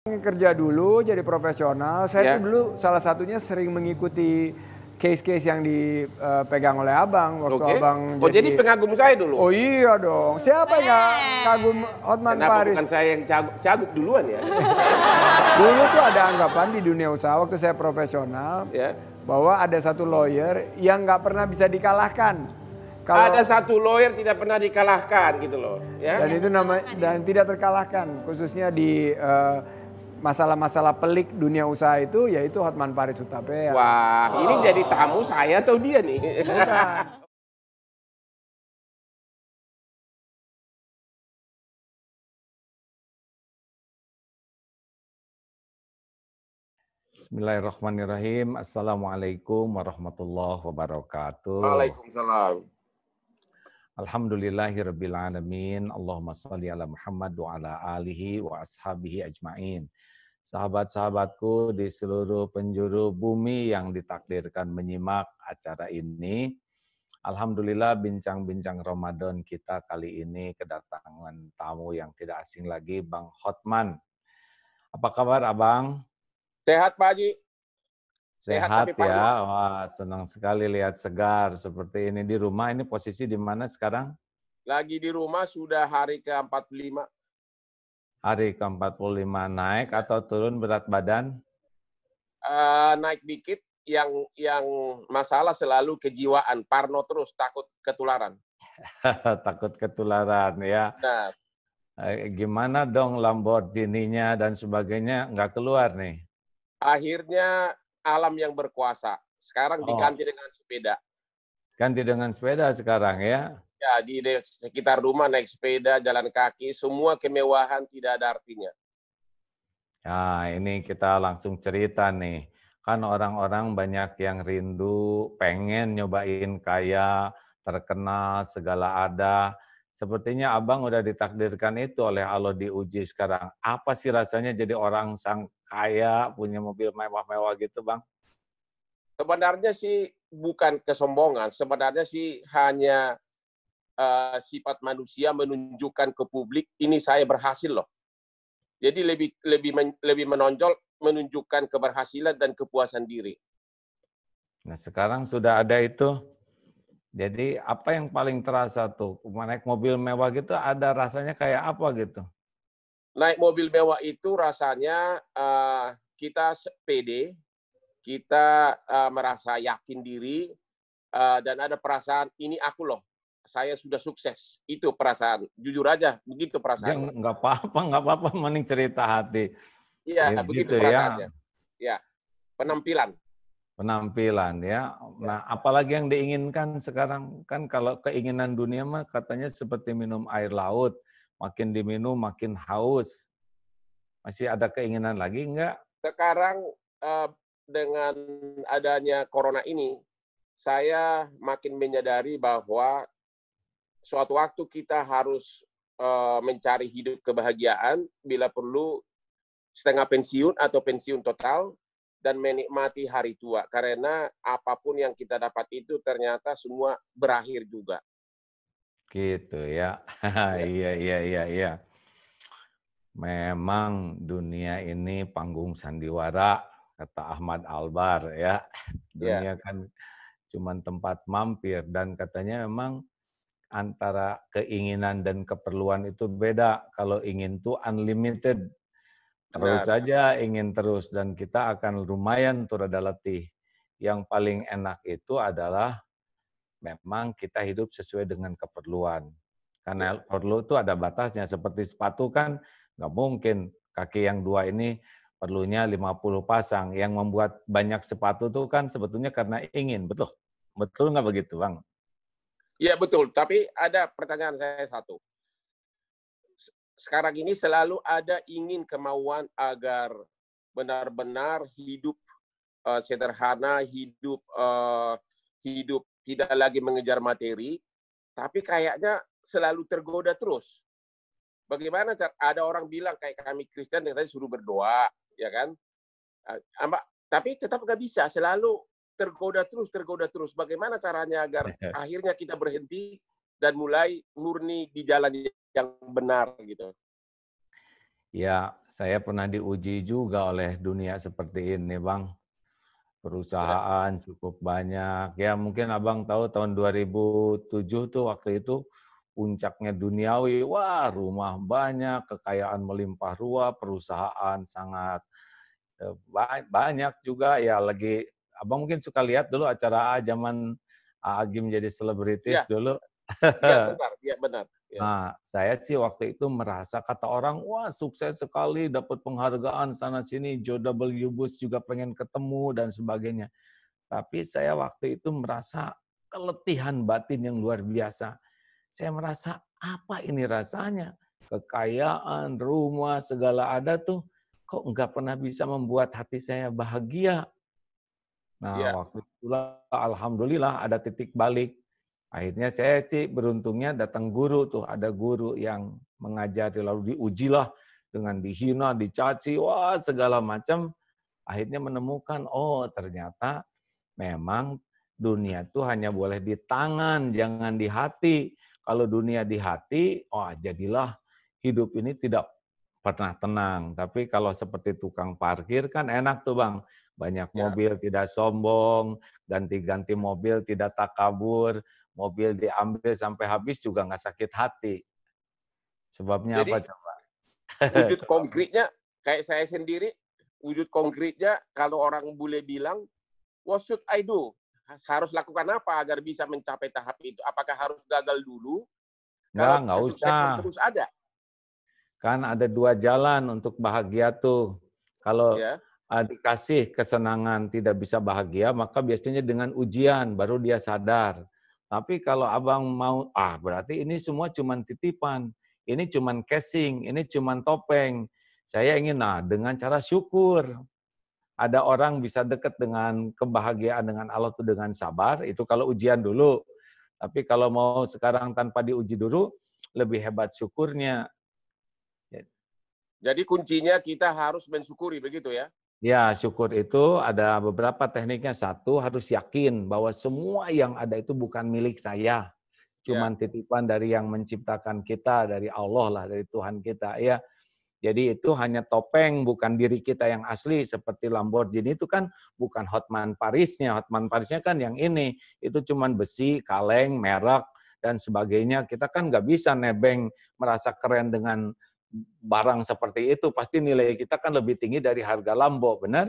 Kerja dulu jadi profesional, saya tuh Ya. dulu salah satunya sering mengikuti case-case yang dipegang oleh Abang waktu Oke. Abang Oh, jadi jadi pengagum saya dulu? oh iya dong, siapa yang nggak kagum Hotman Kenapa Paris? bukan saya yang cagup duluan ya? Dulu tuh ada anggapan di dunia usaha waktu saya profesional, Ya. bahwa ada satu lawyer yang nggak pernah bisa dikalahkan. Ada satu lawyer tidak pernah dikalahkan gitu loh, ya. Dan itu dan tidak terkalahkan, khususnya di masalah-masalah pelik dunia usaha itu, yaitu Hotman Paris Hutapea. Wah, ini jadi tamu saya atau dia nih? Bukan. Bismillahirrahmanirrahim. Assalamualaikum warahmatullahi wabarakatuh. Waalaikumsalam. Alhamdulillahirabbil alamin. Allahumma shalli ala Muhammad wa ala alihi wa ashabihi ajmain. Sahabat-sahabatku di seluruh penjuru bumi yang ditakdirkan menyimak acara ini. Alhamdulillah bincang-bincang Ramadan kita kali ini kedatangan tamu yang tidak asing lagi, Bang Hotman. Apa kabar, Abang? Sehat, Pak Haji? Sehat tapi ya, Parno. wah senang sekali lihat segar seperti ini di rumah. Ini posisi di mana sekarang? Lagi di rumah sudah hari ke-45. Hari ke-45, naik atau turun berat badan? Naik dikit, yang masalah selalu kejiwaan. Parno terus, takut ketularan. Takut ketularan ya. Nah, Gimana dong Lamborghini-nya dan sebagainya nggak keluar nih? akhirnya alam yang berkuasa. Sekarang diganti dengan sepeda. Ganti dengan sepeda sekarang ya? Ya, di sekitar rumah naik sepeda, jalan kaki, semua kemewahan tidak ada artinya. Nah, ini kita langsung cerita nih. Kan orang-orang banyak yang rindu, pengen nyobain kaya, terkenal, segala ada. Sepertinya Abang udah ditakdirkan itu oleh Allah diuji sekarang. Apa sih rasanya jadi orang sang kaya, punya mobil mewah-mewah gitu, Bang? Sebenarnya sih bukan kesombongan, sebenarnya sih hanya sifat manusia menunjukkan ke publik, ini saya berhasil loh. Jadi lebih menonjol menunjukkan keberhasilan dan kepuasan diri. Nah, sekarang sudah ada itu. Jadi apa yang paling terasa tuh? Naik mobil mewah gitu ada rasanya kayak apa gitu? Naik mobil mewah itu rasanya kita pede, kita merasa yakin diri, dan ada perasaan ini aku loh, saya sudah sukses. Itu perasaan, jujur aja begitu Ya perasaannya. nggak apa-apa, mending cerita hati. Iya, begitu Gitu ya, perasaannya. Ya, penampilan. penampilan ya. Nah, apalagi yang diinginkan sekarang kan kalau keinginan dunia mah katanya seperti minum air laut, makin diminum makin haus. Masih ada keinginan lagi enggak? Sekarang dengan adanya corona ini, saya makin menyadari bahwa suatu waktu kita harus mencari hidup kebahagiaan, bila perlu setengah pensiun atau pensiun total, dan menikmati hari tua. Karena apapun yang kita dapat itu ternyata semua berakhir juga. Gitu ya. Ya. Iya. Memang dunia ini panggung sandiwara, kata Ahmad Albar ya. Ya. Dunia kan cuma tempat mampir dan katanya memang antara keinginan dan keperluan itu beda. Kalau ingin tuh unlimited, terus Benar. saja ingin terus dan kita akan lumayan tuh rada letih. Yang paling enak itu adalah memang kita hidup sesuai dengan keperluan. Karena Ya. perlu itu ada batasnya. Seperti sepatu kan nggak mungkin kaki yang dua ini perlunya 50 pasang. Yang membuat banyak sepatu itu kan sebetulnya karena ingin. Betul? Betul nggak begitu, Bang? Ya, betul. Tapi ada pertanyaan saya satu. Sekarang ini selalu ada ingin kemauan agar benar-benar hidup sederhana, hidup tidak lagi mengejar materi, tapi kayaknya selalu tergoda terus. Bagaimana ada orang bilang kayak kami Kristen yang tadi suruh berdoa, ya kan? Tapi tetap nggak bisa, selalu tergoda terus. Bagaimana caranya agar akhirnya kita berhenti dan mulai murni di jalan yang benar gitu? Ya, saya pernah diuji juga oleh dunia seperti ini, Bang. Ya, Perusahaan cukup banyak. Ya, mungkin Abang tahu tahun 2007 tuh waktu itu puncaknya duniawi. Wah, rumah banyak, kekayaan melimpah ruah, perusahaan sangat banyak juga ya lagi Abang mungkin suka lihat dulu acara zaman Agim jadi ya, selebritis dulu. ya benar, ya benar. Ya. Nah, saya sih waktu itu merasa kata orang, wah sukses sekali, dapat penghargaan sana-sini, George W. Bush juga pengen ketemu dan sebagainya. Tapi saya waktu itu merasa keletihan batin yang luar biasa. Saya merasa, apa ini rasanya? Kekayaan, rumah, segala ada tuh, kok nggak pernah bisa membuat hati saya bahagia. Nah, Ya. waktu itulah alhamdulillah ada titik balik. Akhirnya saya sih beruntungnya datang guru tuh, ada guru yang mengajari lalu diujilah dengan dihina, dicaci, wah segala macam. Akhirnya menemukan, oh ternyata memang dunia itu hanya boleh di tangan, jangan di hati. Kalau dunia di hati, oh jadilah hidup ini tidak pernah tenang. Tapi kalau seperti tukang parkir kan enak tuh Bang. Banyak Ya. mobil tidak sombong, ganti-ganti mobil tidak takabur, mobil diambil sampai habis juga nggak sakit hati. Sebabnya apa Jadi coba? wujud Sebabnya. konkretnya kayak saya sendiri, wujud konkretnya kalau orang bule bilang, what should I do? Harus lakukan apa agar bisa mencapai tahap itu? Apakah harus gagal dulu? Kalau Nggak kesuksesan usah. terus ada, Kan ada dua jalan untuk bahagia tuh. Kalau ya. dikasih kesenangan tidak bisa bahagia, maka biasanya dengan ujian baru dia sadar. Tapi kalau abang mau, berarti ini semua cuman titipan, ini cuman casing, ini cuman topeng. Saya ingin, dengan cara syukur. Ada orang bisa dekat dengan kebahagiaan dengan Allah itu dengan sabar, itu kalau ujian dulu. Tapi kalau mau sekarang tanpa diuji dulu, lebih hebat syukurnya. Jadi kuncinya kita harus mensyukuri, begitu ya? Ya, syukur itu ada beberapa tekniknya. Satu, harus yakin bahwa semua yang ada itu bukan milik saya. Ya. Cuman titipan dari yang menciptakan kita, dari Allah lah, dari Tuhan kita. Ya, jadi itu hanya topeng, bukan diri kita yang asli. Seperti Lamborghini itu kan bukan Hotman Parisnya. Hotman Parisnya kan yang ini. Itu cuman besi, kaleng, merek, dan sebagainya. Kita kan nggak bisa nebeng merasa keren dengan barang seperti itu. Pasti nilai kita kan lebih tinggi dari harga Lambo, benar?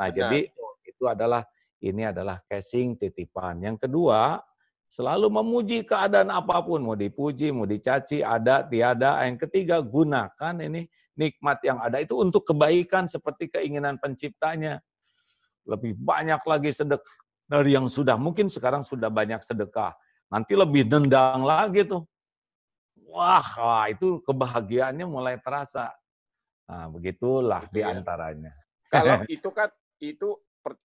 Nah, Benar. jadi itu adalah ini adalah casing titipan. Yang kedua, selalu memuji keadaan apapun, mau dipuji, mau dicaci, ada, tiada. Yang ketiga, gunakan ini nikmat yang ada itu untuk kebaikan seperti keinginan penciptanya. Lebih banyak lagi sedekah dari yang sudah. Mungkin sekarang sudah banyak sedekah. Nanti lebih nendang lagi tuh. Wah, itu kebahagiaannya mulai terasa. Nah, begitulah Itu ya. diantaranya. Kalau itu kan itu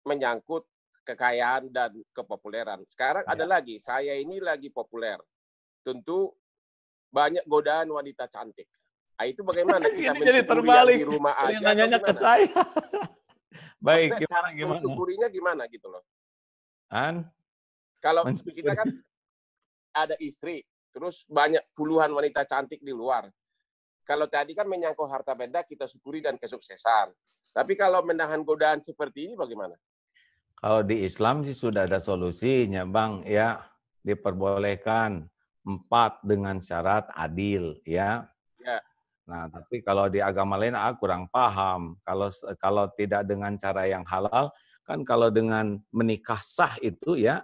menyangkut kekayaan dan kepopuleran. Sekarang ada Ya. lagi, saya ini lagi populer. Tentu banyak godaan wanita cantik. Nah, itu bagaimana kita Ini jadi mensyukuri yang di terbalik. rumah Ini aja atau nanyanya ke gimana? saya. Baik, Maksudnya gimana cara gimana? mensyukurinya gimana gitu loh. An Kalau kita mensyukuri. kan ada istri, terus banyak puluhan wanita cantik di luar. Kalau tadi kan menyangkut harta benda, kita syukuri dan kesuksesan. Tapi kalau menahan godaan seperti ini bagaimana? Kalau di Islam sih sudah ada solusinya, Bang. Ya, diperbolehkan 4 dengan syarat adil, ya. Ya, Nah, tapi kalau di agama lain kurang paham. Kalau tidak dengan cara yang halal, kan kalau dengan menikah sah itu ya,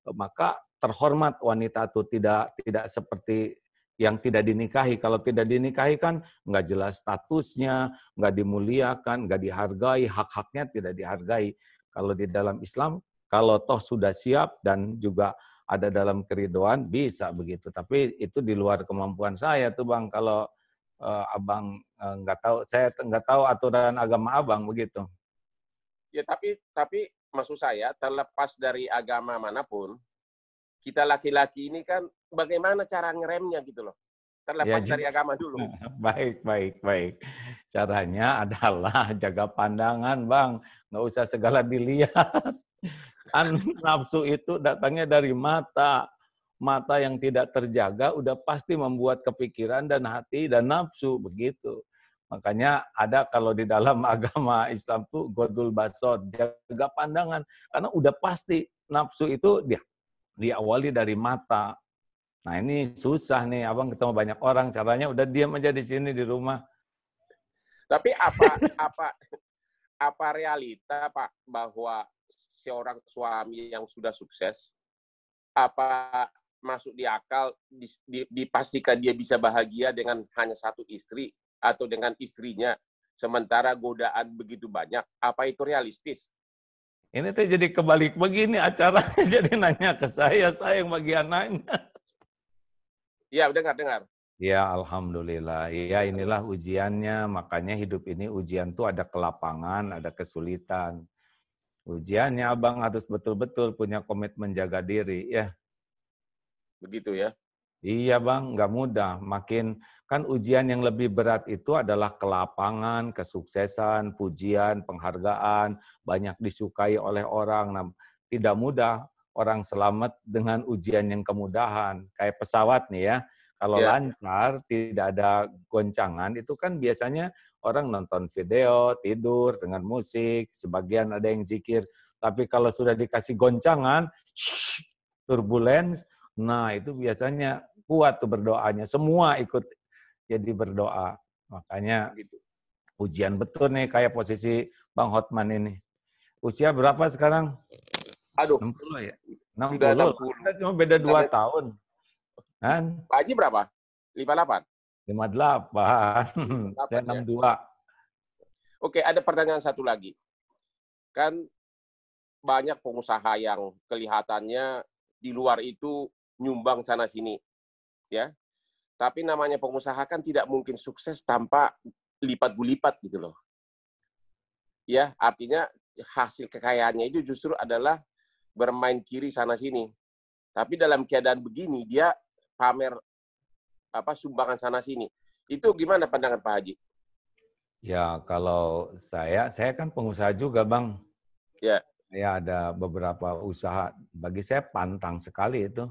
maka terhormat wanita itu tidak seperti yang tidak dinikahi. Kalau tidak dinikahi kan nggak jelas statusnya, nggak dimuliakan, nggak dihargai, hak-haknya tidak dihargai. Kalau di dalam Islam, kalau toh sudah siap dan juga ada dalam keridoan, bisa begitu. Tapi itu di luar kemampuan saya tuh Bang. Kalau abang nggak tahu, saya nggak tahu aturan agama abang begitu. ya tapi maksud saya terlepas dari agama manapun, kita laki-laki ini kan bagaimana cara ngeremnya gitu loh. Ya, Terlepas dari agama dulu. baik, baik, baik. Caranya adalah jaga pandangan, Bang. Nggak usah segala dilihat. Kan nafsu itu datangnya dari mata. Mata yang tidak terjaga udah pasti membuat kepikiran dan hati dan nafsu begitu. Makanya ada kalau di dalam agama Islam tuh godul basor, jaga pandangan. Karena udah pasti nafsu itu diawali dari mata. Nah ini susah nih, abang ketemu banyak orang, caranya udah diam aja di sini di rumah. Tapi apa realita Pak bahwa seorang suami yang sudah sukses, apa masuk di akal dipastikan dia bisa bahagia dengan hanya satu istri atau dengan istrinya, sementara godaan begitu banyak, apa itu realistis? Ini tuh jadi kebalik begini acaranya, jadi nanya ke saya yang bagian nanya. Iya, dengar. Ya, alhamdulillah. Ya, inilah ujiannya. Makanya hidup ini ujian tuh ada kelapangan, ada kesulitan. Ujiannya abang harus betul-betul punya komitmen jaga diri. Ya, Begitu ya. iya bang, nggak mudah. Makin kan ujian yang lebih berat itu adalah kelapangan, kesuksesan, pujian, penghargaan, banyak disukai oleh orang. Nah, tidak mudah orang selamat dengan ujian yang kemudahan. Kayak pesawat nih ya, kalau Ya. lancar, tidak ada goncangan, itu kan biasanya orang nonton video, tidur dengan musik, sebagian ada yang zikir. Tapi kalau sudah dikasih goncangan, turbulence, nah itu biasanya kuat tuh berdoanya. Semua ikut jadi berdoa. Makanya ujian betul nih kayak posisi Bang Hotman ini. Usia berapa sekarang? Aduh, 60 ya? sudah 60. 60. Kita cuma beda 2 tahun. Kan? Pak Haji berapa? 58? 58. Saya 62. Oke, ada pertanyaan satu lagi. Kan banyak pengusaha yang kelihatannya di luar itu nyumbang sana sini, ya. Tapi namanya pengusaha kan tidak mungkin sukses tanpa lipat gulipat gitu loh. Ya, artinya hasil kekayaannya itu justru adalah bermain kiri sana sini. Tapi dalam keadaan begini dia pamer sumbangan sana sini. Itu gimana pandangan Pak Haji? Ya, kalau saya kan pengusaha juga, Bang. Ya. Saya ada beberapa usaha. Bagi saya pantang sekali itu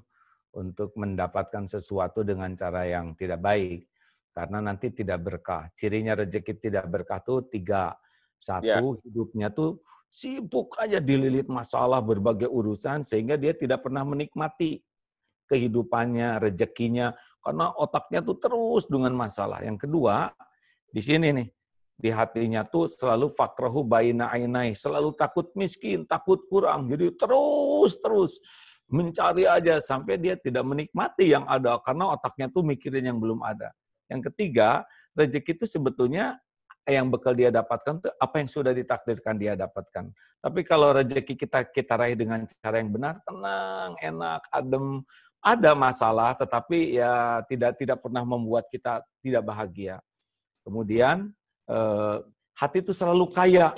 untuk mendapatkan sesuatu dengan cara yang tidak baik. Karena nanti tidak berkah. Cirinya rezeki tidak berkah tuh 3. Satu, hidupnya tuh sibuk aja dililit masalah berbagai urusan sehingga dia tidak pernah menikmati kehidupannya, rezekinya. Karena otaknya tuh terus dengan masalah. Yang kedua, di sini nih, di hatinya tuh selalu fakrahu baina ainai, selalu takut miskin, takut kurang. Jadi terus mencari aja sampai dia tidak menikmati yang ada karena otaknya tuh mikirin yang belum ada. Yang ketiga, rezeki itu sebetulnya yang bakal dia dapatkan tuh apa yang sudah ditakdirkan dia dapatkan. Tapi kalau rezeki kita raih dengan cara yang benar, tenang, enak, adem, ada masalah tetapi ya tidak pernah membuat kita tidak bahagia. Kemudian hati itu selalu kaya,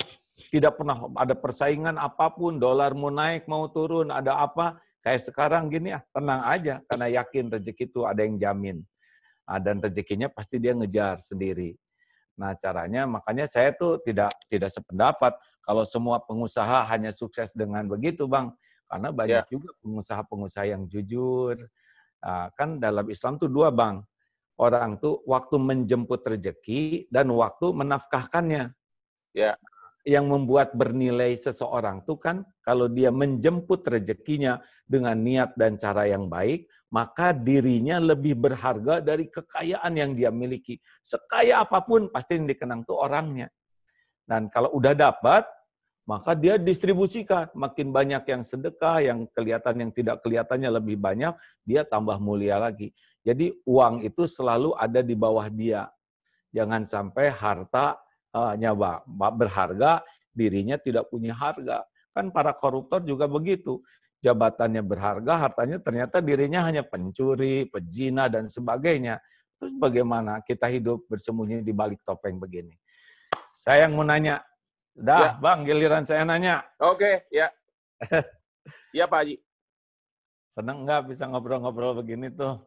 tidak pernah ada persaingan apapun, dolar mau naik mau turun, ada apa, kayak sekarang gini tenang aja, karena yakin rezeki itu ada yang jamin. Dan rezekinya pasti dia ngejar sendiri. Nah caranya, makanya saya tuh tidak sependapat kalau semua pengusaha hanya sukses dengan begitu Bang, karena banyak juga pengusaha-pengusaha yang jujur. Kan dalam Islam tuh 2 Bang, orang tuh waktu menjemput rezeki dan waktu menafkahkannya. Ya. Yang membuat bernilai seseorang tuh kan kalau dia menjemput rezekinya dengan niat dan cara yang baik, maka dirinya lebih berharga dari kekayaan yang dia miliki. Sekaya apapun pasti yang dikenang tuh orangnya. Dan kalau udah dapat, maka dia distribusikan. Makin banyak yang sedekah, yang kelihatan yang tidak kelihatannya lebih banyak, dia tambah mulia lagi. Jadi uang itu selalu ada di bawah dia. Jangan sampai hartanya berharga, dirinya tidak punya harga. Kan para koruptor juga begitu. Jabatannya berharga, hartanya ternyata dirinya hanya pencuri, pezina, dan sebagainya. Terus bagaimana kita hidup bersembunyi di balik topeng begini? Saya yang mau nanya. Dah, Bang, giliran saya nanya. Oke, ya. Iya, Pak Haji. Senang nggak bisa ngobrol-ngobrol begini tuh?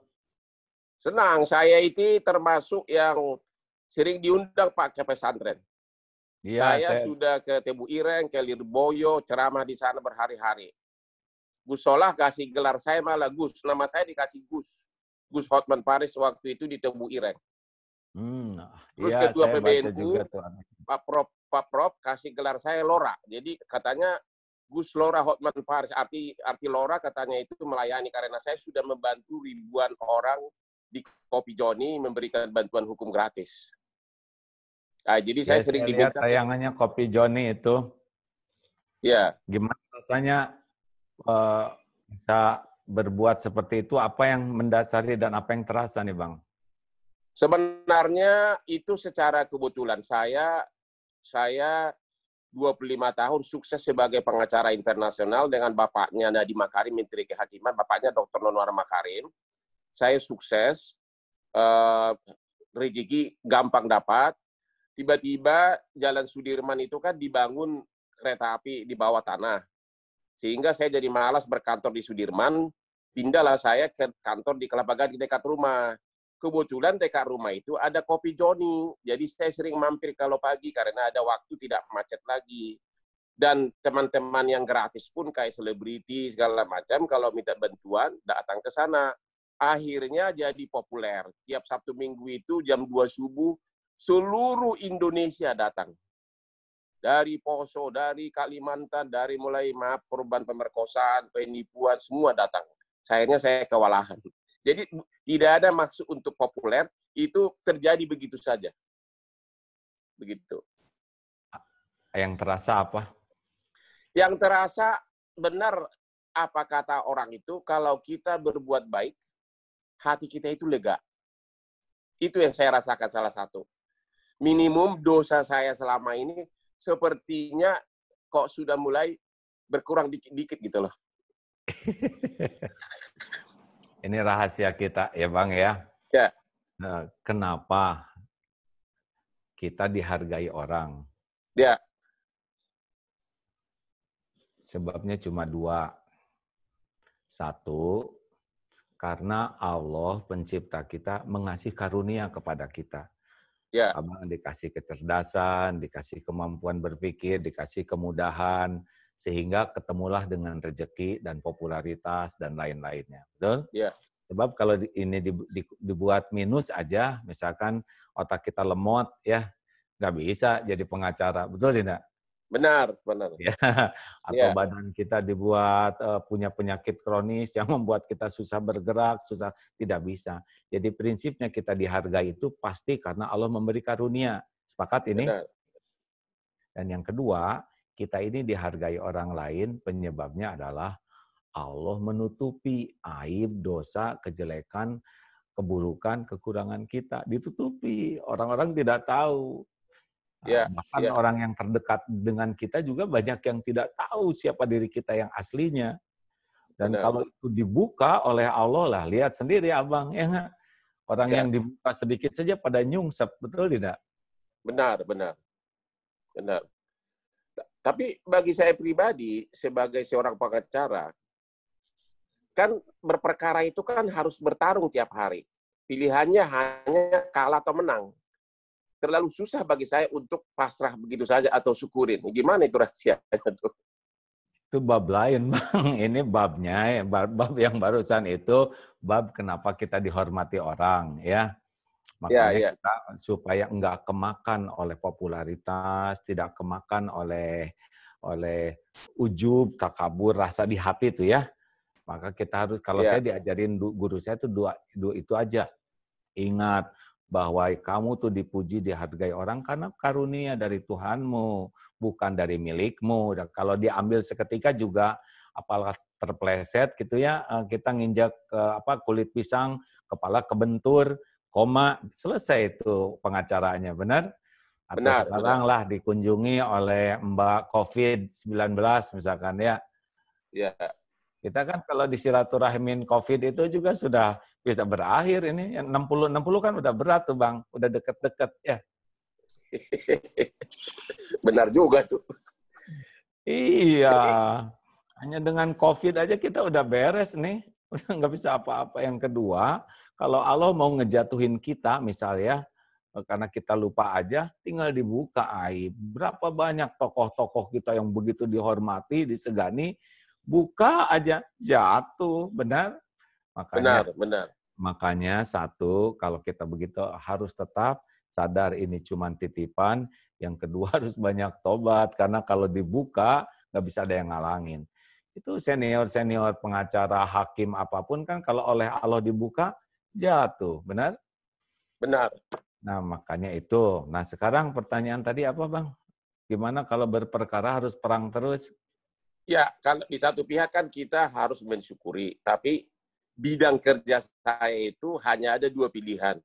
Senang, saya itu termasuk yang sering diundang Pak ke pesantren. Ya, saya sudah ke Tebu Ireng, ke Lirboyo, ceramah di sana berhari-hari. Gus Solah kasih gelar saya malah Gus, nama saya dikasih Gus. Gus Hotman Paris waktu itu di Tebu Ireng. Terus Iya, ketua saya baca PBNU, juga tuh. Pak Prof kasih gelar saya Lora. Jadi katanya Gus Lora Hotman Paris, arti Lora katanya itu melayani, karena saya sudah membantu ribuan orang di Kopi Joni memberikan bantuan hukum gratis. Nah, jadi Ya, saya sering saya lihat diminta. tayangannya Kopi Joni itu. Ya, Gimana rasanya bisa berbuat seperti itu? Apa yang mendasari dan apa yang terasa nih, Bang? sebenarnya itu secara kebetulan saya 25 tahun sukses sebagai pengacara internasional dengan bapaknya Nadiem Makarim, Menteri Kehakiman, bapaknya Dr. Nonwar Makarim. Saya sukses, rezeki gampang dapat. Tiba-tiba Jalan Sudirman itu kan dibangun kereta api di bawah tanah. Sehingga saya jadi malas berkantor di Sudirman, pindahlah saya ke kantor di Kelapa Gading dekat rumah. Kebetulan dekat rumah itu ada Kopi Joni. Jadi saya sering mampir kalau pagi karena ada waktu, tidak macet lagi. Dan teman-teman yang gratis pun kayak selebriti segala macam kalau minta bantuan datang ke sana. Akhirnya jadi populer. Tiap Sabtu Minggu itu jam 2 subuh seluruh Indonesia datang. Dari Poso, dari Kalimantan, dari mulai korban pemerkosaan, penipuan, semua datang. Sayangnya saya kewalahan. Jadi tidak ada maksud untuk populer, itu terjadi begitu saja. Begitu. Yang terasa apa? Yang terasa benar apa kata orang itu, kalau kita berbuat baik, hati kita itu lega. Itu yang saya rasakan salah satu. Minimum dosa saya selama ini sepertinya kok sudah mulai berkurang dikit-dikit gitu loh. Ini rahasia kita ya, Bang ya. Ya. Kenapa kita dihargai orang? Ya. Sebabnya cuma dua. Satu, karena Allah pencipta kita mengasih karunia kepada kita. Ya. Abang dikasih kecerdasan, dikasih kemampuan berpikir, dikasih kemudahan, sehingga ketemulah dengan rezeki dan popularitas dan lain-lainnya. Betul? Ya. Sebab kalau ini dibuat minus aja, misalkan otak kita lemot, ya nggak bisa jadi pengacara. Betul tidak? Benar, benar. Ya. Atau badan kita dibuat punya penyakit kronis yang membuat kita susah bergerak, susah, tidak bisa. Jadi prinsipnya kita dihargai itu pasti karena Allah memberi karunia. Sepakat ini? Benar. Dan yang kedua, kita ini dihargai orang lain, penyebabnya adalah Allah menutupi aib, dosa, kejelekan, keburukan, kekurangan kita. Ditutupi. Orang-orang tidak tahu. Bahkan orang yang terdekat dengan kita juga banyak yang tidak tahu siapa diri kita yang aslinya. Dan kalau itu dibuka oleh Allah lah, lihat sendiri Abang, ya nggak? Orang yang dibuka sedikit saja pada nyungsep, betul tidak? Benar, benar. Benar. Tapi bagi saya pribadi, sebagai seorang pengacara, kan berperkara itu kan harus bertarung tiap hari. Pilihannya hanya kalah atau menang. Terlalu susah bagi saya untuk pasrah begitu saja atau syukurin. Gimana itu rahasianya tuh? Itu bab lain, Bang. Ini babnya, bab yang barusan itu, bab kenapa kita dihormati orang, ya. Makanya kita supaya enggak kemakan oleh popularitas, tidak kemakan oleh ujub, takabur, rasa di hati itu ya. Maka kita harus, kalau saya diajarin guru saya itu dua itu aja. Ingat bahwa kamu tuh dipuji, dihargai orang karena karunia dari Tuhanmu, bukan dari milikmu. Dan kalau diambil seketika juga, apalah terpleset gitu ya, kita nginjak ke kulit pisang, kepala kebentur, koma, selesai itu pengacaranya, benar? Atau benar, sekarang lah dikunjungi oleh Mbak COVID-19 misalkan ya. Ya. Kita kan kalau disilaturahmin COVID itu juga sudah bisa berakhir ini. 60 kan udah berat tuh Bang, udah deket-deket ya. Benar juga tuh. Iya, hanya dengan COVID aja kita udah beres nih, udah nggak bisa apa-apa. Yang kedua, kalau Allah mau ngejatuhin kita misalnya, karena kita lupa aja, tinggal dibuka aib. Berapa banyak tokoh-tokoh kita yang begitu dihormati, disegani, buka aja, jatuh, benar? Benar, benar. Makanya satu, kalau kita begitu harus tetap sadar ini cuma titipan. Yang kedua harus banyak tobat, karena kalau dibuka nggak bisa ada yang ngalangin. Itu senior-senior pengacara, hakim, apapun kan kalau oleh Allah dibuka, jatuh. Benar? Benar. Nah, makanya itu. Nah, sekarang pertanyaan tadi apa, Bang? Gimana kalau berperkara harus perang terus? Ya, kan di satu pihak kan kita harus mensyukuri, tapi bidang kerja saya itu hanya ada 2 pilihan,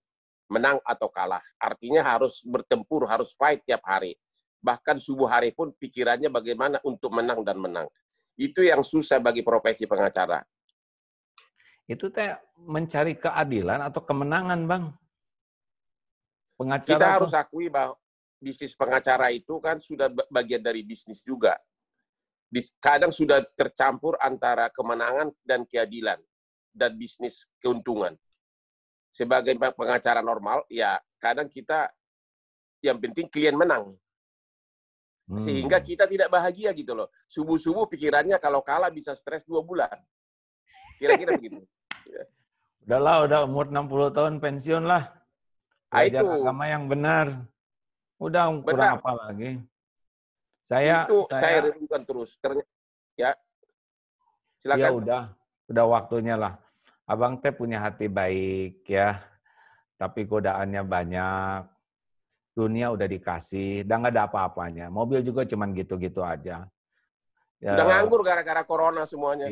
menang atau kalah. Artinya harus bertempur, harus fight tiap hari. Bahkan subuh hari pun pikirannya bagaimana untuk menang dan menang. Itu yang susah bagi profesi pengacara. Itu teh mencari keadilan atau kemenangan, Bang? Kita Pengacara harus tuh. akui bahwa bisnis pengacara itu kan sudah bagian dari bisnis juga. Kadang sudah tercampur antara kemenangan dan keadilan dan bisnis keuntungan. Sebagai pengacara normal, ya kadang kita yang penting klien menang. Sehingga kita tidak bahagia gitu loh. Subuh-subuh pikirannya kalau kalah bisa stres 2 bulan. Kira-kira begitu. Udahlah, udah umur 60 tahun pensiun lah. Belajar Itu agama yang benar. Udah kurang benar. apa lagi? Itu saya Saya renungkan terus. Ya, ya silakan. udah waktunya lah. Abang teh punya hati baik ya, tapi godaannya banyak. Dunia udah dikasih, dan nggak ada apa-apanya. Mobil juga cuman gitu-gitu aja. Ya, Udah nganggur gara-gara corona semuanya.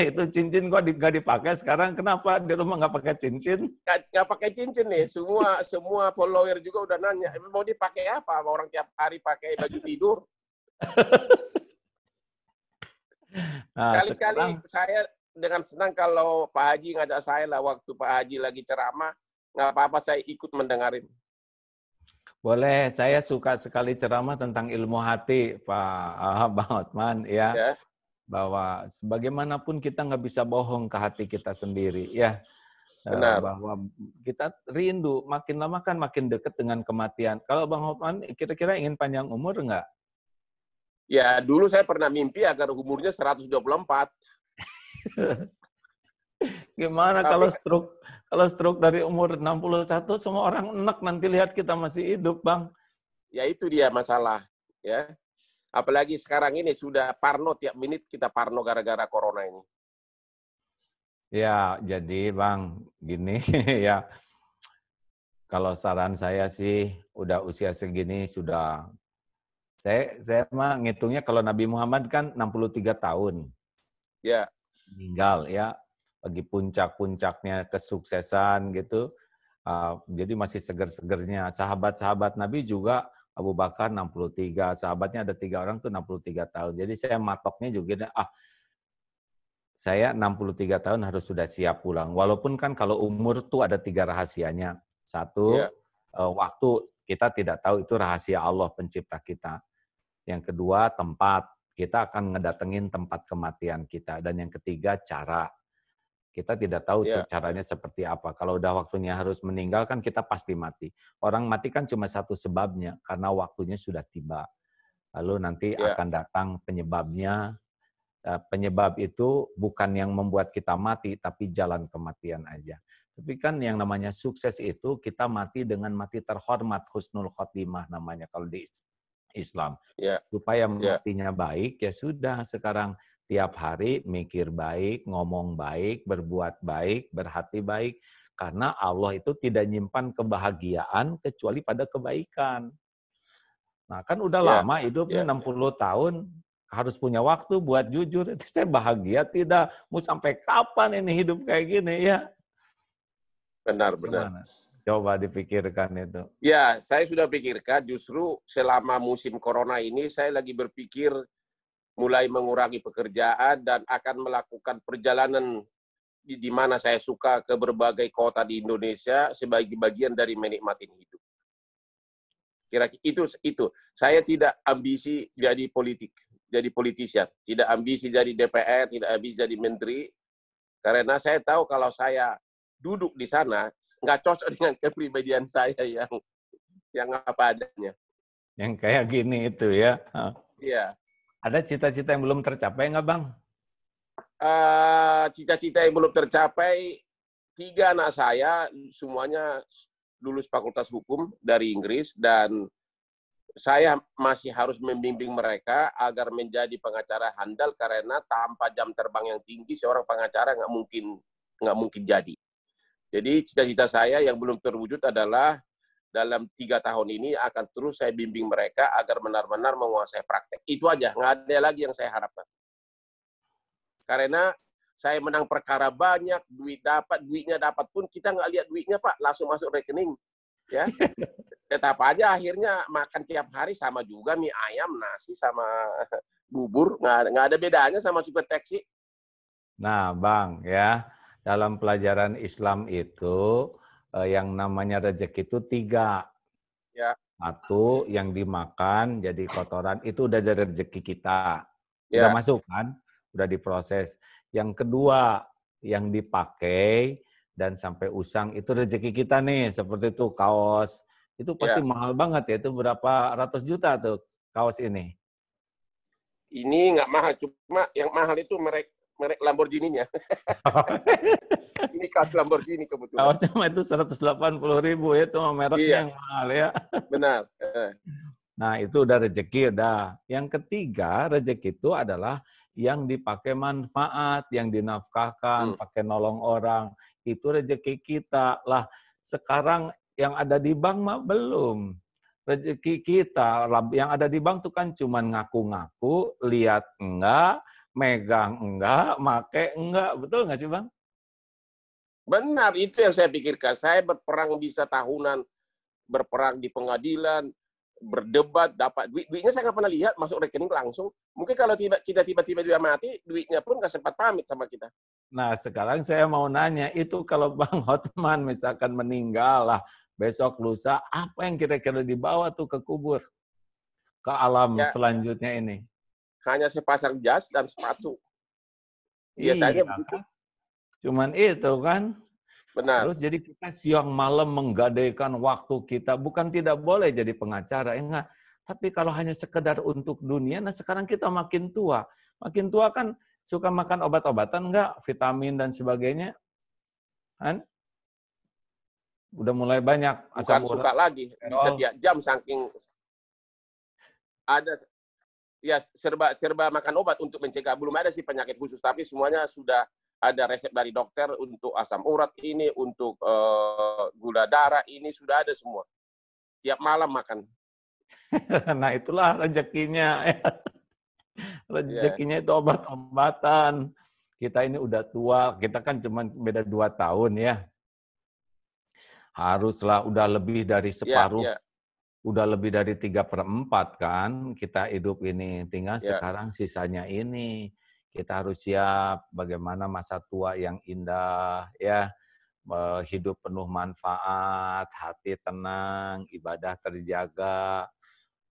itu cincin kok nggak dipakai sekarang. Kenapa di rumah nggak pakai cincin? Nggak pakai cincin nih. Semua follower juga udah nanya, mau dipakai apa? Orang tiap hari pakai baju tidur. Nah, Kali-kali sekarang saya dengan senang kalau Pak Haji ngajak saya lah waktu Pak Haji lagi ceramah, nggak apa-apa saya ikut mendengarin. boleh, saya suka sekali ceramah tentang ilmu hati, Pak Bang Hotman, ya. Ya, Bahwa sebagaimanapun kita nggak bisa bohong ke hati kita sendiri, ya. benar. Bahwa kita rindu, makin lama kan makin dekat dengan kematian. Kalau Bang Hotman kira-kira ingin panjang umur nggak? Ya, dulu saya pernah mimpi agar umurnya 124. Gimana Tapi kalau stroke dari umur 61 semua orang enak nanti lihat kita masih hidup, Bang. ya itu dia masalah, ya. Apalagi sekarang ini sudah parno, tiap menit kita parno gara-gara corona ini. Ya, jadi Bang, gini ya. Kalau saran saya sih udah usia segini sudah saya mah ngitungnya kalau Nabi Muhammad kan 63 tahun Ya, meninggal ya. Bagi puncak-puncaknya kesuksesan gitu. Jadi masih seger-segernya. Sahabat-sahabat Nabi juga Abu Bakar 63, sahabatnya ada 3 orang tuh 63 tahun. Jadi saya matoknya juga saya 63 tahun harus sudah siap pulang. Walaupun kan kalau umur tuh ada 3 rahasianya. ya, Satu, waktu kita tidak tahu, itu rahasia Allah pencipta kita. Yang kedua, tempat. Kita akan ngedatengin tempat kematian kita. Dan yang ketiga, cara. Kita tidak tahu ya, caranya seperti apa. Kalau udah waktunya harus meninggal kan kita pasti mati. Orang mati kan cuma satu sebabnya, karena waktunya sudah tiba. Lalu nanti ya, akan datang penyebabnya. Penyebab itu bukan yang membuat kita mati, tapi jalan kematian aja. Tapi kan yang namanya sukses itu kita mati dengan mati terhormat, husnul khotimah namanya kalau di Islam. ya, Supaya ya, matinya baik, ya sudah sekarang tiap hari mikir baik, ngomong baik, berbuat baik, berhati baik. Karena Allah itu tidak nyimpan kebahagiaan kecuali pada kebaikan. Nah kan udah ya, lama hidupnya ya. 60 tahun, harus punya waktu buat jujur. Itu saya bahagia tidak? Mau sampai kapan ini hidup kayak gini ya? Benar, benar. Gimana? Coba dipikirkan itu. Ya, saya sudah pikirkan justru selama musim corona ini saya lagi berpikir mulai mengurangi pekerjaan dan akan melakukan perjalanan di mana saya suka ke berbagai kota di Indonesia sebagai bagian dari menikmati hidup. Kira-kira itu. Saya tidak ambisi jadi politisian, tidak ambisi jadi DPR, tidak ambisi jadi menteri, karena saya tahu kalau saya duduk di sana nggak cocok dengan kepribadian saya yang apa adanya. Yang kayak gini itu ya. Iya. Ada cita-cita yang belum tercapai nggak, Bang? Cita-cita yang belum tercapai, 3 anak saya semuanya lulus Fakultas Hukum dari Inggris, dan saya masih harus membimbing mereka agar menjadi pengacara handal, karena tanpa jam terbang yang tinggi seorang pengacara nggak mungkin jadi. Jadi cita-cita saya yang belum terwujud adalah dalam 3 tahun ini akan terus saya bimbing mereka agar benar-benar menguasai praktek. Itu aja, nggak ada lagi yang saya harapkan. Karena saya menang perkara banyak, duitnya dapat pun kita nggak lihat duitnya Pak, langsung masuk rekening. Ya, tetap aja akhirnya makan tiap hari sama juga mie ayam, nasi sama bubur, nggak ada bedanya sama super taxi. Nah, Bang, ya, dalam pelajaran Islam itu yang namanya rezeki itu 3. Ya. 1 yang dimakan jadi kotoran itu udah dari rezeki kita. Udah masuk kan? Udah diproses. Yang kedua, yang dipakai dan sampai usang itu rezeki kita nih, seperti itu kaos. Itu pasti mahal banget ya, itu berapa ratus juta tuh kaos ini. Ini nggak mahal, cuma yang mahal itu merek Lamborghini-nya. Ini kaos Lamborghini kebetulan. Kaosnya itu 180.000 ya, itu mereknya yang mahal ya. Benar. Nah, itu udah rezeki udah. Yang ketiga, rezeki itu adalah yang dipakai manfaat, yang dinafkahkan, pakai nolong orang. Itu rezeki kita. Lah, sekarang yang ada di bank mah belum. Rezeki kita, yang ada di bank tuh kan cuman ngaku-ngaku, lihat enggak, megang enggak, make enggak. Betul nggak sih, Bang? Benar, itu yang saya pikirkan. Saya berperang bisa tahunan, berperang di pengadilan, berdebat, dapat duitnya saya nggak pernah lihat masuk rekening langsung. Mungkin kalau kita tiba-tiba dia mati, duitnya pun nggak sempat pamit sama kita. Nah, sekarang saya mau nanya, itu kalau Bang Hotman misalkan meninggal lah, besok lusa, apa yang kira-kira dibawa tuh ke kubur? Ke alam selanjutnya ini? Hanya sepasang jas dan sepatu. Biasanya begitu. Kan? Cuman itu kan. Benar. Terus jadi kita siang malam menggadaikan waktu kita, bukan tidak boleh jadi pengacara, enggak. Tapi kalau hanya sekedar untuk dunia, nah sekarang kita makin tua. Makin tua kan suka makan obat-obatan enggak, vitamin dan sebagainya. Kan? Udah mulai banyak asam urat. Bukan suka lagi, bisa tiap jam saking ada ya serba makan obat untuk mencegah. Belum ada sih penyakit khusus, tapi semuanya sudah ada resep dari dokter untuk asam urat ini, untuk gula darah ini, sudah ada semua. Tiap malam makan. Nah itulah rezekinya. Rezekinya itu obat-obatan. Kita ini udah tua, kita kan cuma beda 2 tahun ya. Haruslah udah lebih dari separuh. Udah lebih dari 3/4 kan kita hidup ini. Tinggal sekarang sisanya ini. Kita harus siap bagaimana masa tua yang indah, ya, hidup penuh manfaat, hati tenang, ibadah terjaga.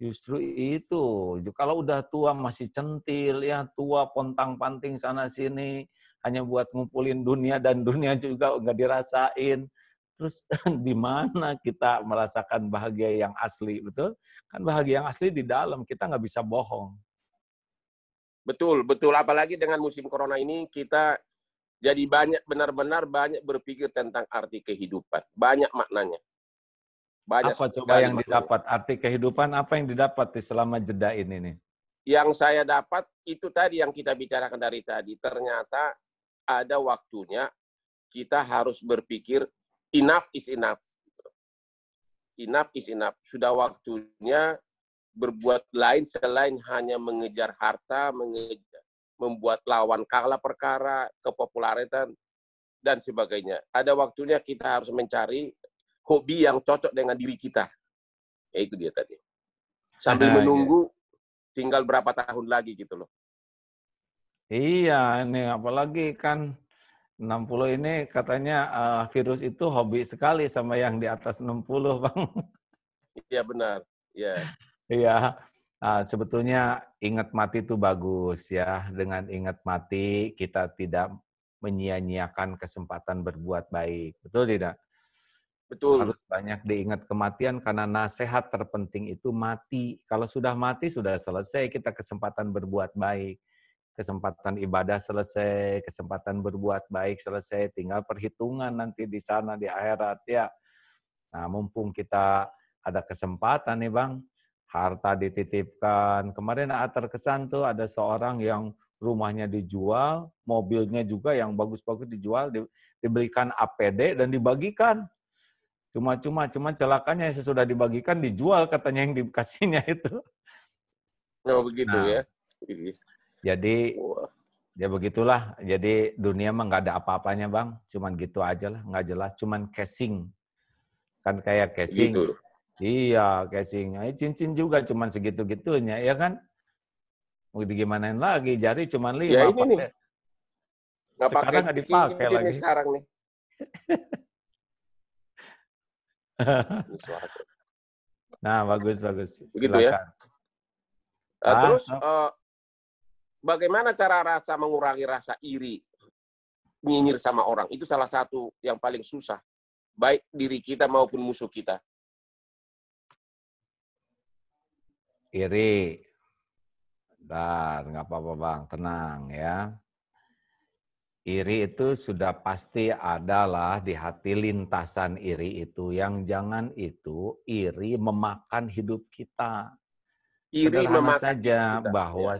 Justru itu, kalau udah tua masih centil, ya tua pontang-panting sana-sini, hanya buat ngumpulin dunia dan dunia juga nggak dirasain. Terus di mana kita merasakan bahagia yang asli, betul? Kan bahagia yang asli di dalam, kita nggak bisa bohong. Betul, betul. Apalagi dengan musim corona ini, kita jadi benar-benar banyak berpikir tentang arti kehidupan. Banyak maknanya. Banyak apa coba yang didapat? Arti kehidupan apa yang didapat selama jeda ini nih? Yang saya dapat, itu tadi yang kita bicarakan dari tadi. Ternyata ada waktunya kita harus berpikir, enough is enough. Enough is enough. Sudah waktunya berbuat lain selain hanya mengejar harta, membuat lawan kalah perkara, kepopularitan, dan sebagainya. Ada waktunya kita harus mencari hobi yang cocok dengan diri kita. Ya itu dia tadi. Sambil menunggu tinggal berapa tahun lagi gitu loh. Iya, ini apalagi kan 60 ini katanya virus itu hobi sekali sama yang di atas 60, Bang. Iya benar. Iya. Iya, sebetulnya ingat mati itu bagus ya. Dengan ingat mati kita tidak menyia-nyiakan kesempatan berbuat baik. Betul tidak? Betul. Harus banyak diingat kematian karena nasihat terpenting itu mati. Kalau sudah mati sudah selesai kita kesempatan berbuat baik. Kesempatan ibadah selesai, kesempatan berbuat baik selesai, tinggal perhitungan nanti di sana di akhirat ya. Nah, mumpung kita ada kesempatan nih Bang, harta dititipkan. Kemarin terkesan tuh ada seorang yang rumahnya dijual, mobilnya juga yang bagus-bagus dijual, diberikan APD dan dibagikan. Cuma celakanya sesudah dibagikan dijual katanya yang dikasihnya itu. Oh begitu Nah, ya. jadi Wah, ya begitulah. Jadi dunia mah nggak ada apa-apanya Bang, cuman gitu aja lah, nggak jelas, cuman casing. Kan kayak casing. begitu. Iya, casing. Cincin juga cuman segitu-gitunya, ya kan? Mau digimanain lagi, jari cuman Ya 5, ini nih, nggak pakai sekarang nggak dipakai cincin nih lagi. sekarang nih. Ini suara. Nah, bagus. Begitu ya. Silakan. Terus Sok. bagaimana cara mengurangi rasa iri, nyinyir sama orang? Itu salah satu yang paling susah, baik diri kita maupun musuh kita. Iri. Bentar, nggak apa-apa Bang, tenang ya. Iri itu sudah pasti adalah di hati lintasan iri itu. Yang jangan itu iri memakan hidup kita. Iri Sederhana memakan hidup saja kita. bahwa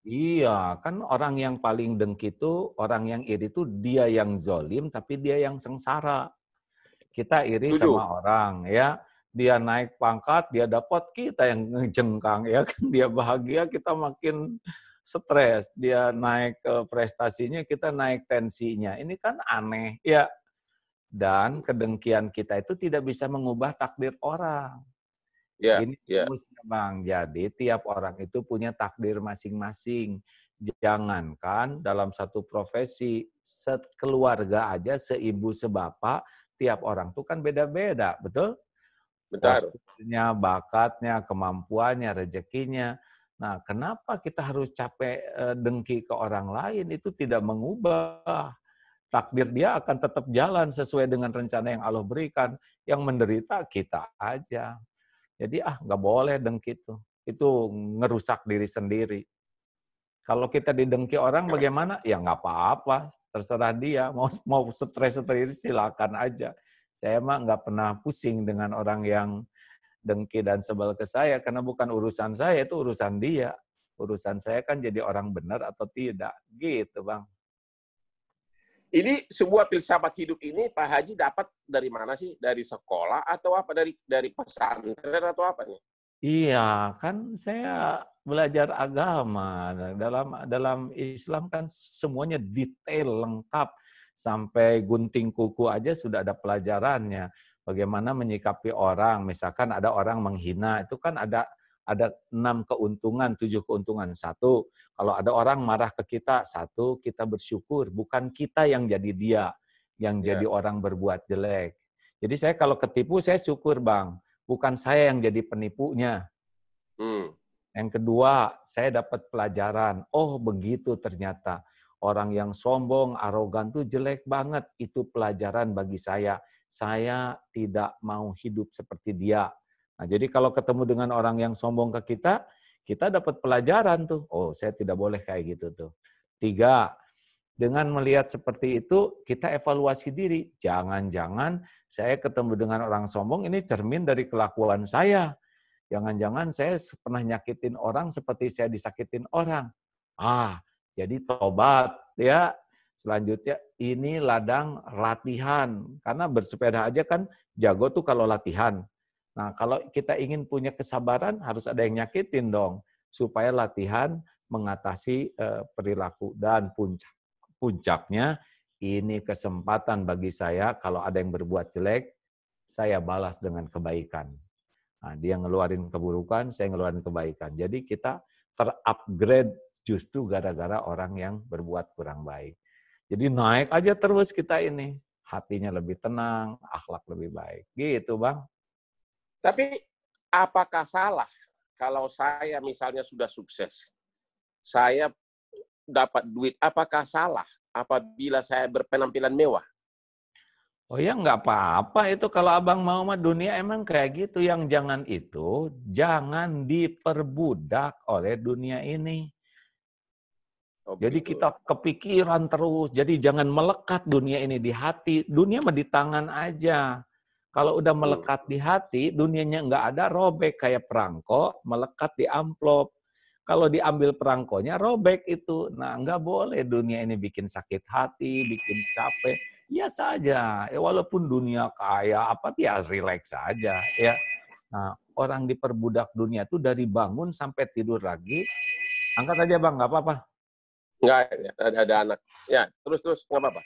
Ya. iya, kan orang yang paling dengki itu, orang yang iri itu dia yang zolim tapi dia yang sengsara. Kita iri Setuju. sama orang ya, dia naik pangkat, dia dapat, kita yang ngejengkang ya kan, dia bahagia, kita makin stres, dia naik prestasinya, kita naik tensinya. Ini kan aneh ya. Dan kedengkian kita itu tidak bisa mengubah takdir orang. Ya, Ini ya. rumusnya Bang. Jadi tiap orang itu punya takdir masing-masing. Jangankan dalam satu profesi, sekeluarga aja, seibu sebapak, tiap orang tuh kan beda-beda, betul? Bentar. Posturnya, bakatnya, kemampuannya, rezekinya. Nah, kenapa kita harus capek dengki ke orang lain? Itu tidak mengubah. Takdir dia akan tetap jalan sesuai dengan rencana yang Allah berikan. Yang menderita kita aja. Jadi nggak boleh dengki itu. Itu ngerusak diri sendiri. Kalau kita didengki orang bagaimana? Ya nggak apa-apa, terserah dia. Mau stres silakan aja. Saya mah nggak pernah pusing dengan orang yang dengki dan sebel ke saya, karena bukan urusan saya, itu urusan dia. Urusan saya kan jadi orang benar atau tidak. Gitu Bang. Ini sebuah filsafat hidup ini Pak Haji dapat dari mana sih? Dari sekolah atau apa? Dari pesantren atau apa nih? Iya, kan saya belajar agama. Dalam Islam kan semuanya detail, lengkap. Sampai gunting kuku aja sudah ada pelajarannya. Bagaimana menyikapi orang. Misalkan ada orang menghina, itu kan ada 6 keuntungan, 7 keuntungan. 1, kalau ada orang marah ke kita, 1, kita bersyukur. Bukan kita yang jadi dia, yang jadi orang berbuat jelek. Jadi saya kalau ketipu, saya syukur Bang. Bukan saya yang jadi penipunya. Yang kedua, saya dapat pelajaran. Oh, begitu ternyata. Orang yang sombong, arogan tuh jelek banget. Itu pelajaran bagi saya. Saya tidak mau hidup seperti dia. Nah, jadi kalau ketemu dengan orang yang sombong ke kita dapat pelajaran tuh. Oh, saya tidak boleh kayak gitu tuh. 3, dengan melihat seperti itu, kita evaluasi diri. Jangan-jangan saya ketemu dengan orang sombong, ini cermin dari kelakuan saya. Jangan-jangan saya pernah nyakitin orang seperti saya disakitin orang. Jadi tobat ya. Selanjutnya, ini ladang latihan. Karena bersepeda aja kan jago tuh kalau latihan. Nah, kalau kita ingin punya kesabaran, harus ada yang nyakitin dong. Supaya latihan mengatasi perilaku. Dan puncaknya, ini kesempatan bagi saya, kalau ada yang berbuat jelek, saya balas dengan kebaikan. Nah, dia ngeluarin keburukan, saya ngeluarin kebaikan. Jadi kita terupgrade justru gara-gara orang yang berbuat kurang baik. Jadi naik aja terus kita ini. Hatinya lebih tenang, akhlak lebih baik. Gitu Bang. Tapi apakah salah kalau saya misalnya sudah sukses, saya dapat duit, apakah salah apabila saya berpenampilan mewah? Oh ya nggak apa-apa itu kalau abang mau mah dunia emang kayak gitu. Yang jangan itu, jangan diperbudak oleh dunia ini. Oh, Jadi begitu. kita kepikiran terus, jadi jangan melekat dunia ini di hati. Dunia mah di tangan aja. Kalau udah melekat di hati, dunianya nggak ada, robek kayak perangko, melekat di amplop. Kalau diambil perangkonya, robek itu. Nah, nggak boleh dunia ini bikin sakit hati, bikin capek. Biasa aja. Ya, walaupun dunia kaya, apa ya relax saja. Ya. Nah, orang diperbudak dunia itu dari bangun sampai tidur lagi. Angkat aja bang, nggak apa-apa. Nggak, ada anak. Ya, terus nggak apa-apa.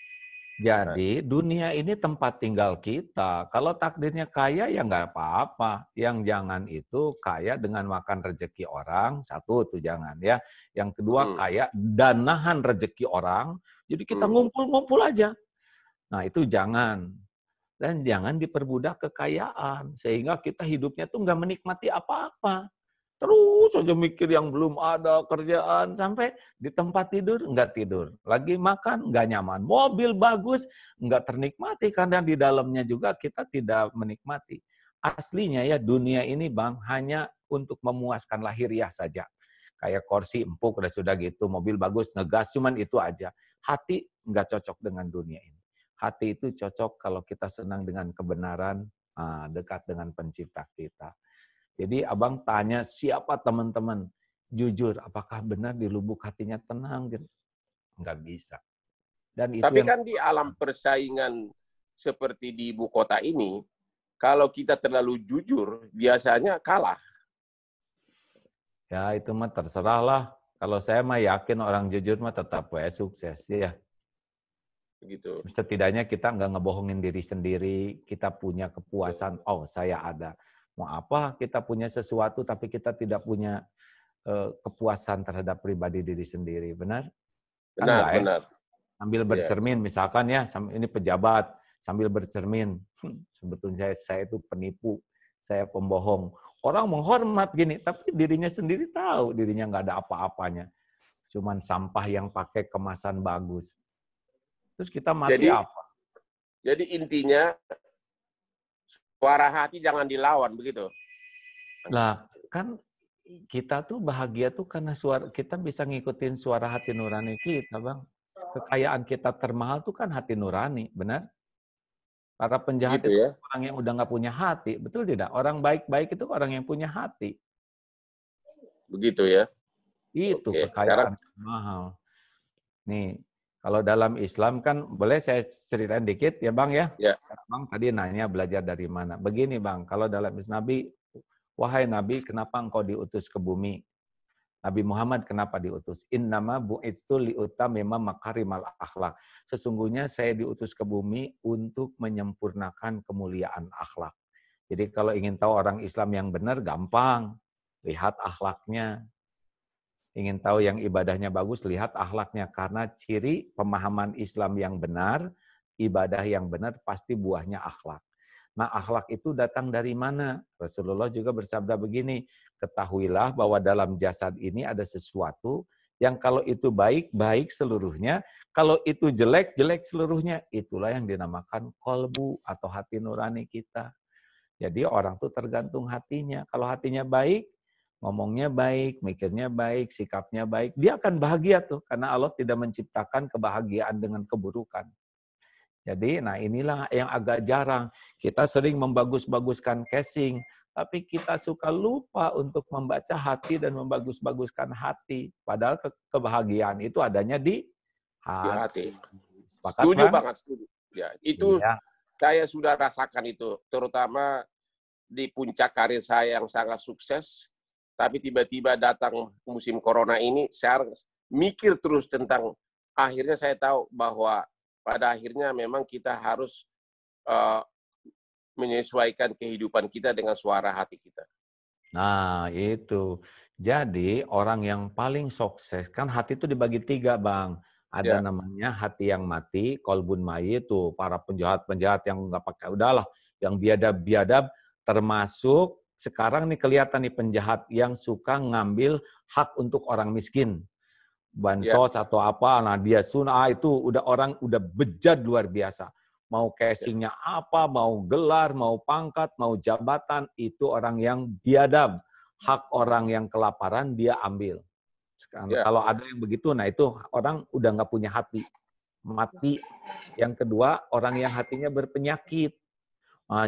Jadi dunia ini tempat tinggal kita. Kalau takdirnya kaya ya nggak apa-apa. Yang jangan itu kaya dengan makan rezeki orang, satu tuh jangan ya. Yang kedua kaya dan nahan rezeki orang, jadi kita ngumpul-ngumpul aja. Nah itu jangan. Dan jangan diperbudak kekayaan. Sehingga kita hidupnya tuh nggak menikmati apa-apa. Terus aja mikir yang belum ada kerjaan, sampai di tempat tidur nggak tidur. Lagi makan nggak nyaman. Mobil bagus nggak ternikmati karena di dalamnya juga kita tidak menikmati. Aslinya ya dunia ini bang hanya untuk memuaskan lahiriah saja. Kayak kursi empuk udah sudah gitu, mobil bagus ngegas cuman itu aja. Hati nggak cocok dengan dunia ini. Hati itu cocok kalau kita senang dengan kebenaran, dekat dengan pencipta kita. Jadi abang tanya siapa teman-teman, jujur apakah benar di lubuk hatinya tenang? Nggak bisa. Dan itu Tapi yang kan di alam persaingan seperti di ibu kota ini, kalau kita terlalu jujur, biasanya kalah. ya itu mah terserah lah. Kalau saya mah yakin orang jujur mah tetap sukses ya. Begitu. Setidaknya kita nggak ngebohongin diri sendiri, kita punya kepuasan, oh saya ada. Mau apa kita punya sesuatu tapi kita tidak punya kepuasan terhadap pribadi diri sendiri, benar? Kan Benar, enggak ya? benar. Sambil bercermin, misalkan ya, ini pejabat, sambil bercermin, sebetulnya saya itu penipu, saya pembohong. Orang menghormat gini, tapi dirinya sendiri tahu dirinya nggak ada apa-apanya. Cuman sampah yang pakai kemasan bagus. Terus kita mati apa? Jadi intinya, suara hati jangan dilawan, begitu? Lah, kan kita tuh bahagia tuh karena suara kita bisa ngikutin suara hati nurani kita, Bang. Kekayaan kita termahal tuh kan hati nurani, benar? Para penjahat Gitu itu ya? orang yang udah nggak punya hati, betul tidak? Orang baik-baik itu orang yang punya hati. Begitu ya? Itu Oke, sekarang kekayaan termahal. Nih, kalau dalam Islam kan, boleh saya ceritain dikit ya Bang ya? ya. Bang tadi nanya belajar dari mana. Begini Bang, kalau dalam Islam Nabi, wahai Nabi, kenapa engkau diutus ke bumi? Nabi Muhammad kenapa diutus? Innama bu'itsu liutamima makarimal akhlak. Sesungguhnya saya diutus ke bumi untuk menyempurnakan kemuliaan akhlak. Jadi kalau ingin tahu orang Islam yang benar, gampang. Lihat akhlaknya. Ingin tahu yang ibadahnya bagus, lihat akhlaknya. Karena ciri pemahaman Islam yang benar, ibadah yang benar, pasti buahnya akhlak. Nah, akhlak itu datang dari mana? Rasulullah juga bersabda begini, ketahuilah bahwa dalam jasad ini ada sesuatu yang kalau itu baik, baik seluruhnya. Kalau itu jelek, jelek seluruhnya. Itulah yang dinamakan kolbu atau hati nurani kita. Jadi orang tuh tergantung hatinya. Kalau hatinya baik, ngomongnya baik, mikirnya baik, sikapnya baik, dia akan bahagia tuh. Karena Allah tidak menciptakan kebahagiaan dengan keburukan. Jadi, nah inilah yang agak jarang. Kita sering membagus-baguskan casing, tapi kita suka lupa untuk membaca hati dan membagus-baguskan hati. Padahal kebahagiaan itu adanya di Di hati. Sepakat, Setuju Bang? banget, setuju. Ya, itu Iya. saya sudah rasakan itu, terutama di puncak karir saya yang sangat sukses, tapi tiba-tiba datang musim corona ini, saya mikir terus tentang, akhirnya saya tahu bahwa pada akhirnya memang kita harus menyesuaikan kehidupan kita dengan suara hati kita. Nah, itu. Jadi, orang yang paling sukses, kan hati itu dibagi 3, Bang. Ada Ya. namanya hati yang mati, kolbun mayit, tuh para penjahat-penjahat yang nggak pakai, udahlah, yang biadab-biadab, termasuk sekarang nih kelihatan nih penjahat yang suka ngambil hak untuk orang miskin. Bansos atau apa, nah dia sunah itu udah orang udah bejat luar biasa. Mau casingnya apa, mau gelar, mau pangkat, mau jabatan, itu orang yang biadab. Hak orang yang kelaparan dia ambil. Kalau ada yang begitu, nah itu orang udah nggak punya hati. Mati. Yang kedua, orang yang hatinya berpenyakit.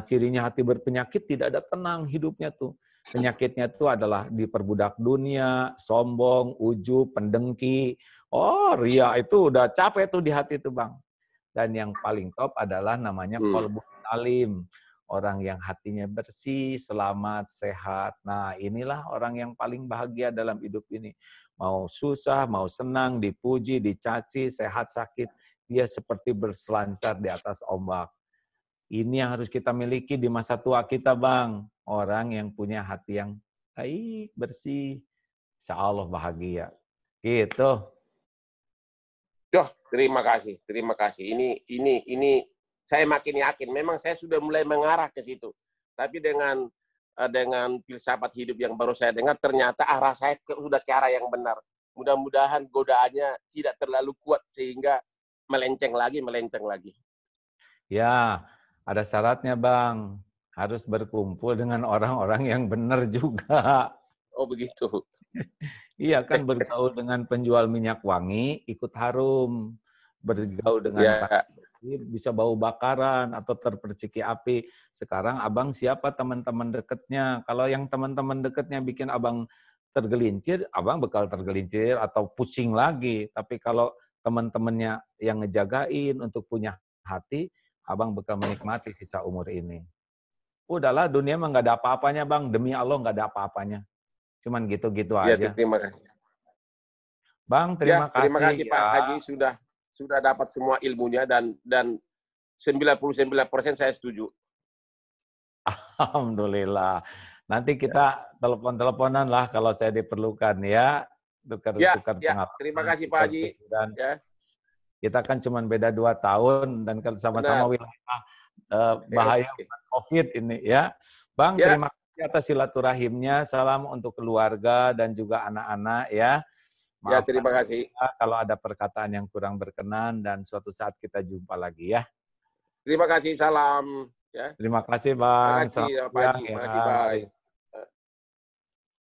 Cirinya hati berpenyakit tidak ada tenang hidupnya tuh. Penyakitnya itu adalah diperbudak dunia, sombong, ujub, pendengki. Oh, ria itu udah capek tuh di hati tuh, Bang. Dan yang paling top adalah namanya qalbun salim. Orang yang hatinya bersih, selamat, sehat. Nah, inilah orang yang paling bahagia dalam hidup ini. Mau susah, mau senang, dipuji, dicaci, sehat, sakit. Dia seperti berselancar di atas ombak. Ini yang harus kita miliki di masa tua kita, Bang. Orang yang punya hati yang baik, bersih. Insya Allah bahagia. Gitu. Terima kasih, terima kasih. Ini saya makin yakin. Memang saya sudah mulai mengarah ke situ. Tapi dengan filsafat hidup yang baru saya dengar, ternyata arah saya sudah ke arah yang benar. Mudah-mudahan godaannya tidak terlalu kuat sehingga melenceng lagi. Ya, ada syaratnya, Bang. Harus berkumpul dengan orang-orang yang benar juga. Oh, begitu. Iya kan, bergaul dengan penjual minyak wangi, ikut harum. Bergaul dengan bisa bau bakaran atau terperciki api. Sekarang abang siapa teman-teman dekatnya? Kalau yang teman-teman dekatnya bikin abang tergelincir, abang bakal tergelincir atau pusing lagi. Tapi kalau teman-temannya yang ngejagain untuk punya hati, abang bakal menikmati sisa umur ini. Udahlah, dunia mah nggak ada apa-apanya, Bang. Demi Allah nggak ada apa-apanya. Cuman gitu-gitu aja. Ya, terima kasih. Bang, terima kasih. Terima kasih Pak Haji sudah dapat semua ilmunya dan 99% saya setuju. Alhamdulillah. Nanti kita telepon-teleponan lah kalau saya diperlukan ya. Tukar-tukar pengalaman. Terima kasih Pak Haji. Kita kan cuma beda 2 tahun dan kalau sama-sama wilayah bahaya COVID ini ya. Bang, terima kasih atas silaturahimnya. Salam untuk keluarga dan juga anak-anak ya. Maaf terima kasih. Kalau ada perkataan yang kurang berkenan dan suatu saat kita jumpa lagi ya. Terima kasih, salam. Terima kasih, Bang. Terima kasih, Pak Haji. Terima kasih, bye.